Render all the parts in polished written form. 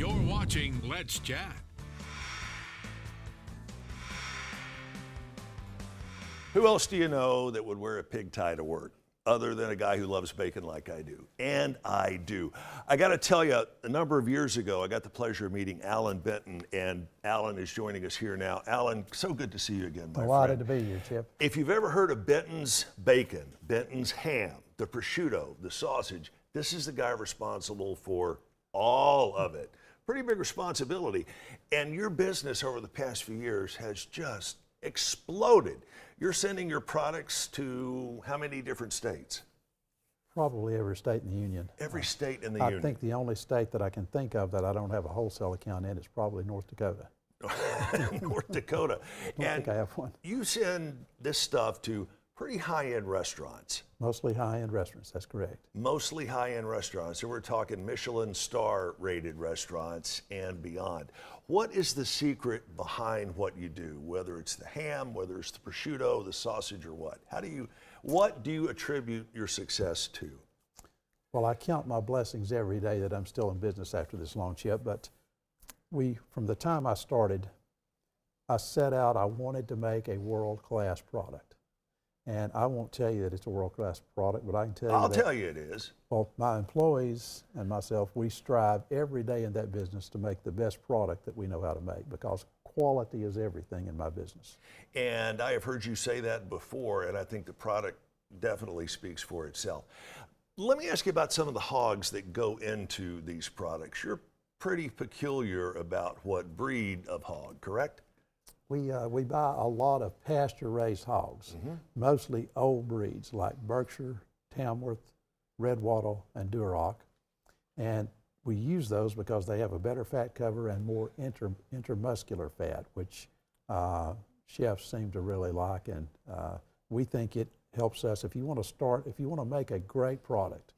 You're watching Let's Chat. Who else do you know that would wear a pig tie to work other than a guy who loves bacon like I do? And I do. I got to tell you, a number of years ago, I got the pleasure of meeting Alan Benton, and Alan is joining us here now. Alan, so good to see you again, my friend. Delighted to be here, Chip. If you've ever heard of Benton's bacon, Benton's ham, the prosciutto, the sausage, this is the guy responsible for all of it. Pretty big responsibility. And your business over the past few years has just exploded. You're sending your products to how many different states? Probably every state in the union. Every state in the union. I think the only state that I can think of that I don't have a wholesale account in is probably North Dakota. North Dakota. I don't think I have one. You send this stuff to pretty high-end restaurants. Mostly high-end restaurants, that's correct. Mostly high-end restaurants. And we're talking Michelin star rated restaurants and beyond. What is the secret behind what you do? Whether it's the ham, whether it's the prosciutto, the sausage, or what? What do you attribute your success to? Well, I count my blessings every day that I'm still in business after this long, Chip, but from the time I started, I set out, I wanted to make a world-class product. And I won't tell you that it's a world-class product, but I can tell you I'll tell you it is. Well, my employees and myself, we strive every day in that business to make the best product that we know how to make, because quality is everything in my business. And I have heard you say that before, and I think the product definitely speaks for itself. Let me ask you about some of the hogs that go into these products. You're pretty peculiar about what breed of hog, correct? We buy a lot of pasture-raised hogs, mostly old breeds like Berkshire, Tamworth, Red Wattle, and Duroc. And we use those because they have a better fat cover and more intermuscular fat, which chefs seem to really like. And we think it helps us. If you want to make a great product,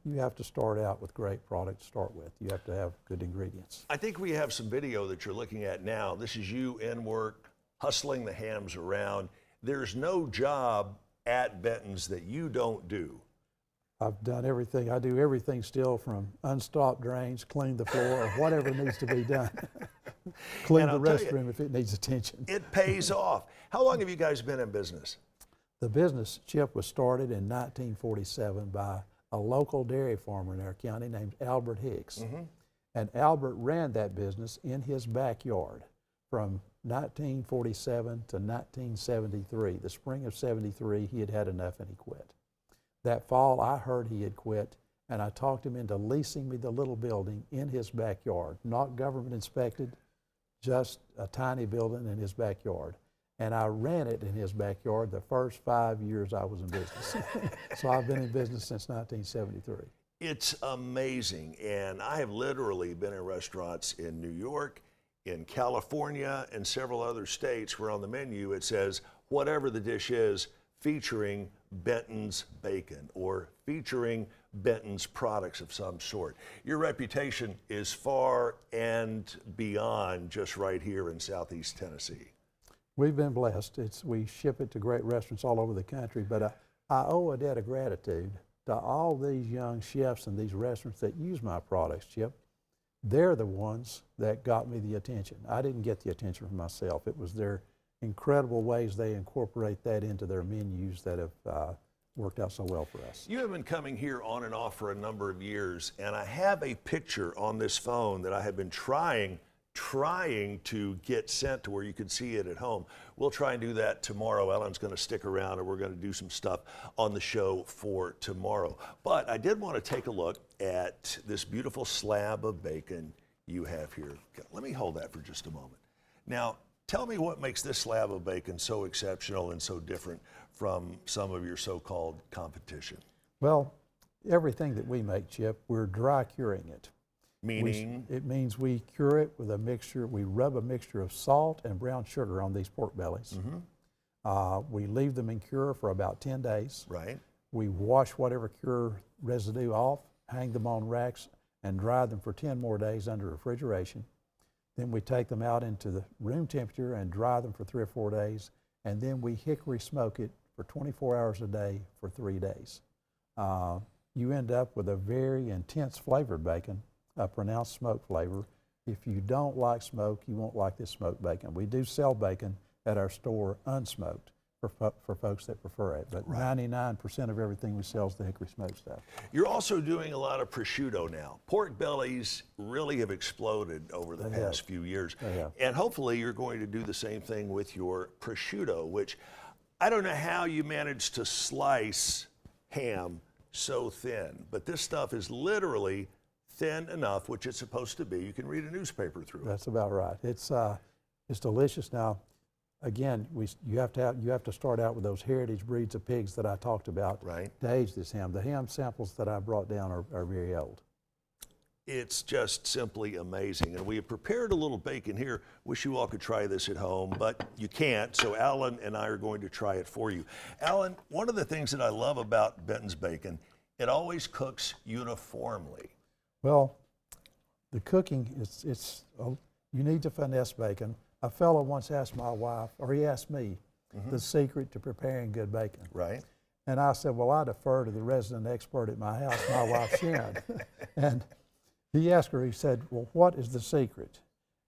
you have to start out with great product to start with. You have to have good ingredients. I think we have some video that you're looking at now. This is you in work, hustling the hams around. There's no job at Benton's that you don't do. I've done everything. I do everything still, from unstopped drains, clean the floor, or whatever needs to be done. Clean the restroom if it needs attention. It pays off. How long have you guys been in business? The business, Chip, was started in 1947 by a local dairy farmer in our county named Albert Hicks. And Albert ran that business in his backyard from 1947 to 1973. The spring of '73, he had had enough and he quit. That fall, I heard he had quit, and I talked him into leasing me the little building in his backyard, not government inspected, just a tiny building in his backyard. And I ran it in his backyard the first 5 years I was in business. So I've been in business since 1973. It's amazing. And I have literally been in restaurants in New York, in California, and several other states where on the menu it says, whatever the dish is, featuring Benton's bacon or featuring Benton's products of some sort. Your reputation is far and beyond just right here in Southeast Tennessee. We've been blessed. We ship it to great restaurants all over the country, but I owe a debt of gratitude to all these young chefs and these restaurants that use my products, Chip. They're the ones that got me the attention. I didn't get the attention from myself. It was their incredible ways they incorporate that into their menus that have worked out so well for us. You have been coming here on and off for a number of years, and I have a picture on this phone that I have been trying to get sent to where you could see it at home. We'll try and do that tomorrow. Ellen's going to stick around, and we're going to do some stuff on the show for tomorrow. But I did want to take a look at this beautiful slab of bacon you have here. Let me hold that for just a moment. Now, tell me what makes this slab of bacon so exceptional and so different from some of your so-called competition. Well, everything that we make, Chip, we're dry curing it. Meaning? It means we cure it with a mixture. We rub a mixture of salt and brown sugar on these pork bellies. We leave them in cure for about 10 days. Right. We wash whatever cure residue off, hang them on racks, and dry them for 10 more days under refrigeration. Then we take them out into the room temperature and dry them for 3 or 4 days, and then we hickory smoke it for 24 hours a day for 3 days. You end up with a very intense flavored bacon, a pronounced smoke flavor. if you don't like smoke, you won't like this smoked bacon. We do sell bacon at our store unsmoked for folks that prefer it, but 99% of everything we sell is the hickory smoked stuff. You're also doing a lot of prosciutto now. Pork bellies really have exploded over the past few years. And hopefully you're going to do the same thing with your prosciutto, which I don't know how you manage to slice ham so thin, but this stuff is literally thin enough, which it's supposed to be. You can read a newspaper through it. That's about right. It's delicious. Now, again, you have to start out with those heritage breeds of pigs that I talked about to age this ham. The ham samples that I brought down are very old. It's just simply amazing. And we have prepared a little bacon here. Wish you all could try this at home, but you can't. So Alan and I are going to try it for you. Alan, one of the things that I love about Benton's bacon, it always cooks uniformly. Well, the cooking, you need to finesse bacon. A fellow once asked my wife, or he asked me, the secret to preparing good bacon. Right. And I said, well, I defer to the resident expert at my house, my wife Sharon. And he asked her, he said, well, what is the secret?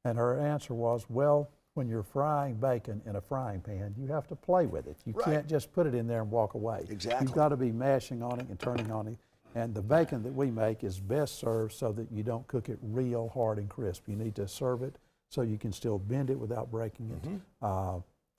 And her answer was, well, when you're frying bacon in a frying pan, you have to play with it. You can't just put it in there and walk away. Exactly. You've got to be mashing on it and turning on it. And the bacon that we make is best served so that you don't cook it real hard and crisp. You need to serve it so you can still bend it without breaking it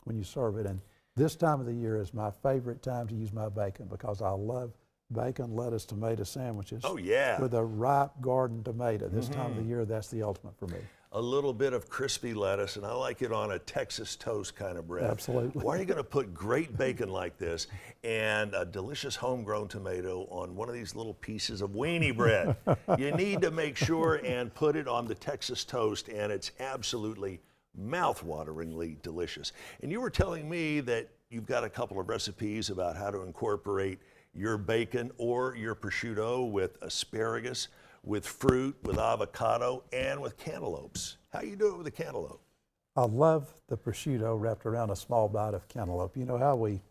when you serve it. And this time of the year is my favorite time to use my bacon because I love bacon, lettuce, tomato sandwiches. Oh, yeah. With a ripe garden tomato. This time of the year, that's the ultimate for me. A little bit of crispy lettuce, and I like it on a Texas toast kind of bread. Absolutely. Why are you going to put great bacon like this and a delicious homegrown tomato on one of these little pieces of weenie bread? You need to make sure and put it on the Texas toast, and it's absolutely mouth-wateringly delicious. And you were telling me that you've got a couple of recipes about how to incorporate your bacon or your prosciutto with asparagus, with fruit, with avocado, and with cantaloupes. How you do it with a cantaloupe? I love the prosciutto wrapped around a small bite of cantaloupe. You know how we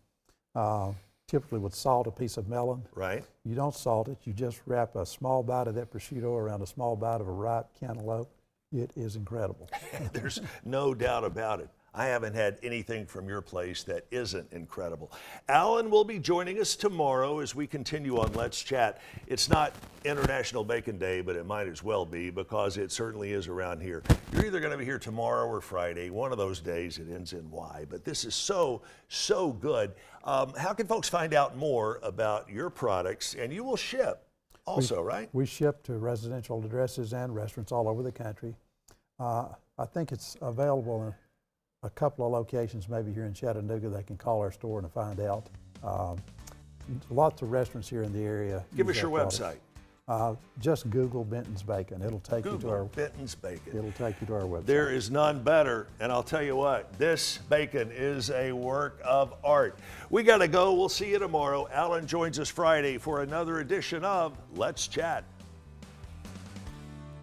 typically would salt a piece of melon? Right. You don't salt it, you just wrap a small bite of that prosciutto around a small bite of a ripe cantaloupe. It is incredible. There's no doubt about it. I haven't had anything from your place that isn't incredible. Alan will be joining us tomorrow as we continue on Let's Chat. It's not International Bacon Day, but it might as well be because it certainly is around here. You're either going to be here tomorrow or Friday, one of those days. It ends in Y, but this is so good. How can folks find out more about your products? And you will ship also, right? We ship to residential addresses and restaurants all over the country. I think it's available in a couple of locations, maybe here in Chattanooga. They can call our store and find out. Lots of restaurants here in the area. Give us your website. Just Google Benton's Bacon. It'll take you to our Benton's Bacon. It'll take you to our website. There is none better, and I'll tell you what, this bacon is a work of art. We got to go. We'll see you tomorrow. Alan joins us Friday for another edition of Let's Chat.